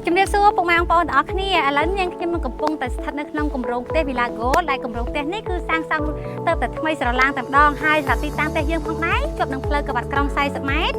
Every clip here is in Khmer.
ជំរាបសួរពុកម៉ែបងប្អូនទាំងអស់គ្នាឥឡូវយើងខ្ញុំនឹងកំពុងតែស្ថិតនៅក្នុងគម្រោងផ្ទះ Villa Gold ដែលគម្រោងផ្ទះនេះគឺសាងសង់ទៅតែថ្មីស្រឡាងតែម្ដងហើយសម្រាប់ទីតាំងផ្ទះយើងផងដែរជាប់នឹងផ្លូវក្បាត់ក្រុង40ម៉ែត្រ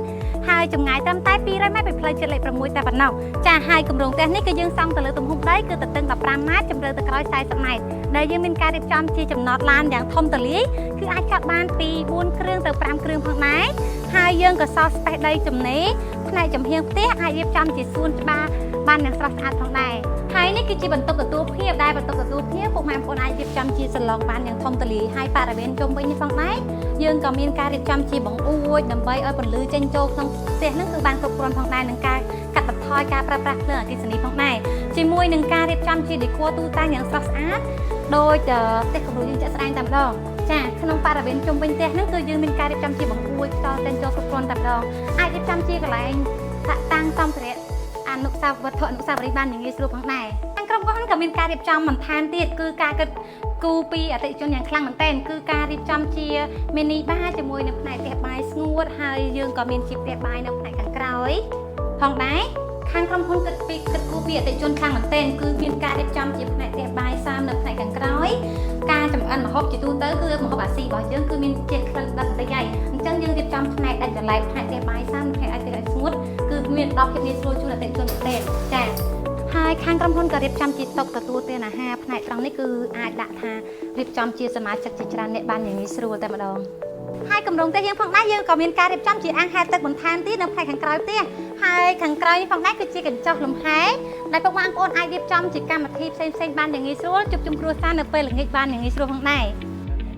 ហើយចម្ងាយត្រឹមតែ200ម៉ែត្រពីផ្លូវជាតិលេខ6តែប៉ុណ្ណោះចាហើយគម្រោងផ្ទះនេះគឺយើងសង់ទៅលើទំហំដីគឺទទឹង15ម៉ែត្រជម្រៅទៅក្រោយ40ម៉ែត្រដែលយើងមានការរៀបចំជាចំណតឡានយ៉ាងធំទូលាយគឺអាចកាត់បានពី4គ្រឿងទៅ5គ្រឿងផងដែរហើយយើងក៏សល់ស្ពេសដីចំណេរផ្នែកចំហៀងផ្ទះអាចរៀបចំជាសួនច្បារបានយ៉ាងស្រស់ស្អាតផងដែរហើយនេះគឺជាបន្ទប់ទទួលភ្ញៀវដែលបន្ទប់ទទួលភ្ញៀវពុកម៉ែបងប្អូនអាចរៀបចំជាសាឡុងបានយ៉ាងធំទូលាយហើយបរិវេណជុំវិញនេះផងដែរយើងក៏មានការរៀបចំជាបង្អួចដើម្បីឲ្យពន្លឺចេញចូលក្នុងផ្ទះហ្នឹងគឺបានគ្រប់គ្រាន់ផងដែរនឹងការកាត់បន្ថយការប្រើប្រាស់ភ្លើងអគ្គិសនីផងដែរជាមួយនឹងការរៀបចំជា decor ទូតាំងយ៉ាងស្រស់ស្អាតដោយផ្ទះគំរូយើងចាក់ស្ដែងតែម្ដងចាក្នុងបរិវេណជុំវិញផ្ទះហ្នឹងគឺយើងមានការរៀបចំជាបង្អួចតចេញចូលគ្រប់គ្រាន់តែម្ដងអាចរៀបចំជាកន្លែងតាំងសម្ភារៈអនុស្សាវរីយ៍បានយ៉ាងងាយស្រួលផងដែរខាងក្រុមហ៊ុនក៏មានការរៀបចំបន្ថែមទៀតគឺការគិតគូរពីអតិថិជនយ៉ាងខ្លាំងមែនទែនគឺការរៀបចំជា mini bar ជាមួយនឹងផ្នែកផ្ទះបាយស្ងួតហើយយើងក៏មានជាផ្ទះបាយនៅផ្នែកខាងក្រោយផងដែរខាងក្រុមហ៊ុនគិតគូរពីអតិថិជនខ្លាំងមែនទែនគឺមានការរៀបចំជាផ្នែកផ្ទះបាយសាមនៅផ្នែកខាងក្រោយការចម្អិនម្ហូបជាទូទៅគឺម្ហូបអាស៊ីរបស់យើងគឺមានជាក្លិនដិតបន្តិចហើយអញ្ចឹងយើងរៀបចំផ្នែកដាច់ចលែកផ្នែកផ្ទះបាយសាមផ្នែកអាចស្ងួតគឺមានដល់ភាពងាយស្រួលជូនអតិថិជនមែនទែនចា៎ហើយខាងក្រុមហ៊ុនក៏រៀបចំជាតុទទួលទានអាហារផ្នែកត្រង់នេះគឺអាចដាក់ថារៀបចំជាសមាជិកជាច្រើនអ្នកបានយ៉ាងងាយស្រួលតែម្ដងហើយគម្រោងផ្ទះយើងផងដែរយើងក៏មានការរៀបចំជាអាងហែលទឹកបន្ថែមទៀតនៅផ្នែកខាងក្រោយផ្ទះហើយខាងក្រោយនេះផងដែរគឺជាកញ្ចក់លំហែដែលពុកម៉ែបងប្អូនអាចរៀបចំជាកម្មវិធីផ្សេងបានយ៉ាងងាយស្រួលជួបជុំគ្រួសារនៅពេលល្ងាចបានយ៉ាងងាយស្រួលផងដែរ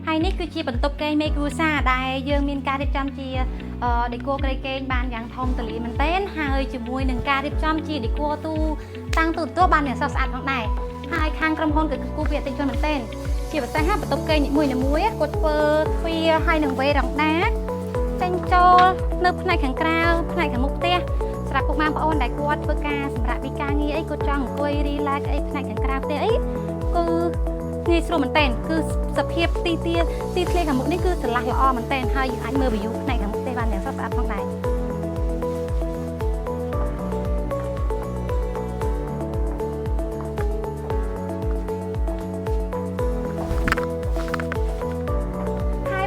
ហើយនេះគឺជាបន្ទប់គេងមេគ្រួសារដែលយើងមានការរៀបចំជា decor ក្រៃគេងបានយ៉ាងធំទូលាយមែនទែនហើយជាមួយនឹងការរៀបចំជា decor ទូតាំងទូទទួលបានយ៉ាងស្រស់ស្អាតផងដែរហើយខាងក្រុមហ៊ុនក៏គូពីអតិថិជនមែនទែនជាពិសេសណាបន្ទប់គេងនីមួយៗគាត់ធ្វើទ្វារហើយនឹងវេរ៉ង់ដាចេញចូលនៅផ្នែកខាងក្រៅផ្នែកខាងមុខផ្ទះសម្រាប់ពុកម៉ែបងប្អូនដែលគាត់ធ្វើការសម្រាប់ពីការងារអីគាត់ចង់អង្គុយ relax អីផ្នែកខាងក្រៅផ្ទះអីគឺងាយស្រួលមែនទែនគឺសភាពទីធ្លាខាងមុខនេះគឺស្រឡះល្អមែនទែនហើយយើងអាចមើល view ផ្នែកខាងមុខផ្ទះបានយ៉ាងស្រស់ស្អាតផងដែរ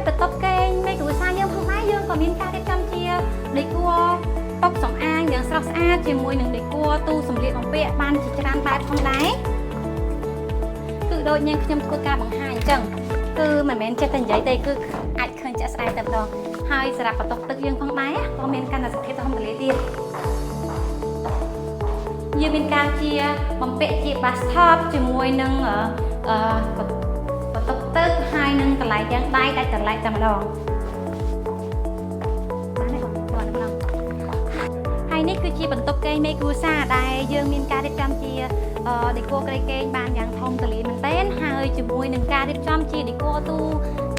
បន្ទប់គេងមេគ្រួសារយើងផងដែរយើងក៏មានការរៀបចំជា decor តុសម្អាងយ៉ាងស្រស់ស្អាតជាមួយនឹង decor ទូសម្លៀកបំពាក់បានជាច្រើនបែបផងដែរគឺដូចយើងខ្ញុំធ្វើការបង្ហាញអញ្ចឹងគឺមិនមែនចេះតែនិយាយទេគឺអាចឃើញចាក់ស្ដែងតែម្ដងហើយសម្រាប់បន្ទប់ទឹកយើងផងដែរក៏មានកាន់តែសភាពធំទូលាយទៀតយើងមានការជាបំពាក់ជា bathtub ជាមួយនឹងបន្ទប់ទឹកហើយនឹងកន្លែងយ៉ាងដៃដាច់ចលែកតែម្ដងហើយនេះគឺជាបន្ទប់គេងមេគ្រួសារដែលយើងមានការរៀបចំជា decor ក្រៃគេងបានយ៉ាងធំទូលាយមែនទែនហើយជាមួយនឹងការរៀបចំជា decor ទូ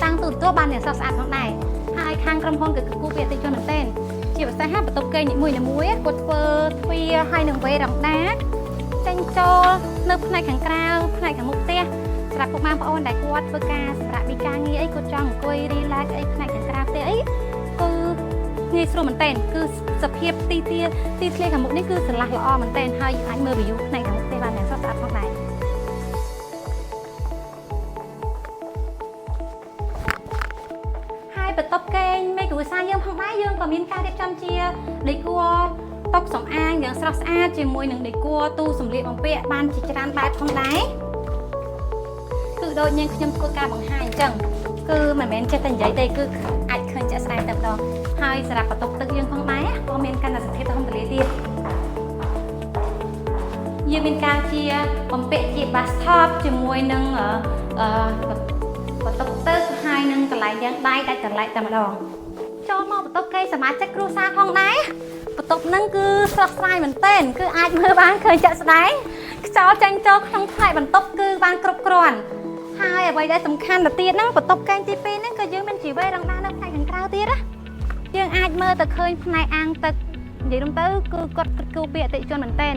តាំងទូទទួលបានយ៉ាងស្រស់ស្អាតផងដែរហើយខាងក្រុមហ៊ុនក៏គូពីអតិថិជនមែនទែនជាពិសេសណាបន្ទប់គេងនីមួយៗគាត់ធ្វើទ្វារហើយនឹងវេរ៉ង់ដាចេញចូលនៅផ្នែកខាងក្រៅផ្នែកខាងមុខផ្ទះសម្រាប់ពុកម៉ែបងប្អូនដែលគាត់ធ្វើការសម្រាប់ពីការងារអីគាត់ចង់អង្គុយ relax អីផ្នែកខាងក្រៅផ្ទះអីគឺងាយស្រួលមែនទែនគឺសភាពទីធ្លាខាងមុខនេះគឺស្រឡះល្អមែនទែនហើយអាចមើល view ផ្នែកខាងមុខផ្ទះបានយ៉ាងស្រស់ស្អាតផងដែរហើយបន្ទប់គេងមេគ្រួសារយើងផងដែរយើងក៏មានការរៀបចំជា decor តុសម្អាងយ៉ាងស្រស់ស្អាតជាមួយនឹង decor ទូសម្លៀកបំពាក់បានជាច្រើនបែបផងដែរគឺដូចយើងខ្ញុំធ្វើការបង្ហាញអញ្ចឹងគឺមិនមែនចេះតែនិយាយទេគឺអាចឃើញចាក់ស្ដែងតែម្ដងហើយសម្រាប់បន្ទប់ទឹកយើងផងដែរក៏មានកាន់តែសភាពធំទូលាយទៀតយើងមានការជាបំពាក់ជា bathtub ជាមួយនឹងបន្ទប់ទឹកហើយនឹងកន្លែងយ៉ាងដៃដាច់ចលែកតែម្ដងចូលមកបន្ទប់គេសមាជិកគ្រួសារផងដែរបន្ទប់ហ្នឹងគឺស្រស់ស្រាយមែនទែនគឺអាចមើលបានឃើញចាក់ស្ដែងខ្យល់ចេញចូលក្នុងផ្នែកបន្ទប់គឺបានគ្រប់គ្រាន់ហើយអ្វីដែលសំខាន់ទៅទៀតហ្នឹងបន្ទប់គេងទី2ហ្នឹងក៏យើងមានជីវ៉េរ៉ង់ដានៅផ្នែកខាងក្រៅទៀតណាយើងអាចមើលទៅឃើញផ្នែកអាងទឹកនិយាយទៅគឺគាត់គូពីអតិថិជនមែនទែន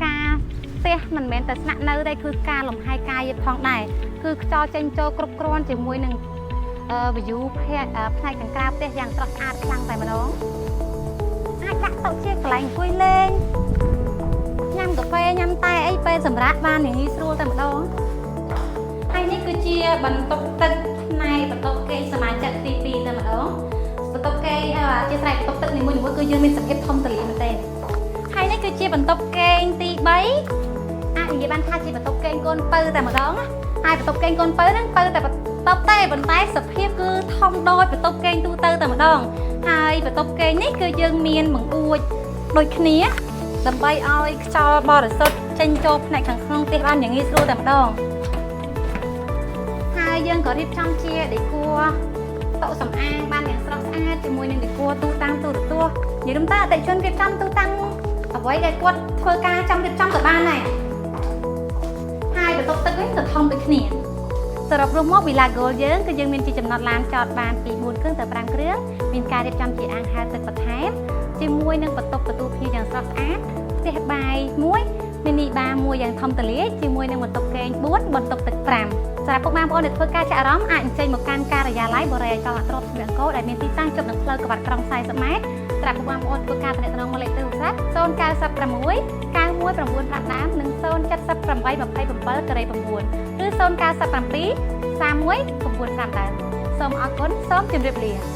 ការផ្ទះមិនមែនតែស្នាក់នៅទេគឺការលំហែកាយផងដែរគឺខ្យល់ចេញចូលគ្រប់គ្រាន់ជាមួយនឹង view ផ្នែកខាងក្រៅផ្ទះយ៉ាងស្រស់ស្អាតខ្លាំងតែម្ដងអាចដាក់តុជាកន្លែងអង្គុយលេងញ៉ាំកាហ្វេ សម្រាប់បានយ៉ាងងាយស្រួលតែម្ដងហើយនេះគឺជាបន្ទប់ទឹកផ្នែកបន្ទប់គេងសមាជិកទី2តែម្ដងបន្ទប់គេងជាស្រ័យបន្ទប់ទឹកនីមួយៗគឺយើងមានសង្កេតធំទូលាយមែនទេហើយនេះគឺជាបន្ទប់គេងទី3អាចនិយាយបានថាជាបន្ទប់គេងកូនពៅតែម្ដងហើយបន្ទប់គេងកូនពៅហ្នឹងពៅតែបន្ទប់ទេប៉ុន្តែសភាពគឺធំដូចបន្ទប់គេងទូទៅតែម្ដងហើយបន្ទប់គេងនេះគឺយើងមានបង្អួចដូចគ្នាដើម្បីឲ្យខ្យល់បរិសុទ្ធចេញចូលផ្នែកខាងក្នុងផ្ទះបានយ៉ាងងាយស្រួលតែម្ដងហើយយើងក៏រៀបចំជាដេគ័រតុសម្អាងបានយ៉ាងស្រស់ស្អាតជាមួយនឹងដេគ័រទូតាំងទូរទស្សន៍និយាយទៅអតិថិជនរៀបចំទូតាំងអ្វីដែលគាត់ធ្វើការចង់រៀបចំក៏បានដែរហើយបន្ទប់ទឹកវិញក៏ធំដូចគ្នាសរុបរួមមក Villa Gold យើងគឺយើងមានជាចំណតឡានចតបានពី4គ្រឿងទៅ5គ្រឿងមានការរៀបចំជាអាងហែលទឹកបន្ថែមជាមួយនឹងបន្ទប់ទទួលភ្ញៀវយ៉ាងស្រស់ស្អាតផ្ទះបាយមួយមីនីបារមួយយ៉ាងធំទូលាយជាមួយនឹងបន្ទប់គេង4បន្ទប់ទឹក5សម្រាប់ពុកម៉ែបងប្អូនដែលធ្វើការចាក់អារម្មណ៍អាចអញ្ជើញមកកាន់ការិយាល័យបរិយាចលនាទ្រព្យសម្បត្តិអង្គរដែលមានទីតាំងជិតនឹងផ្លូវក្បាត់ក្រុង40ម៉ែត្រសម្រាប់ពុកម៉ែបងប្អូនធ្វើការទំនាក់ទំនងមកលេខទូរស័ព្ទ096 9195ដើមនិង07827ការ៉េ9ឬ097 31 95ដើមសូមអរគុណសូមជម្រាបលា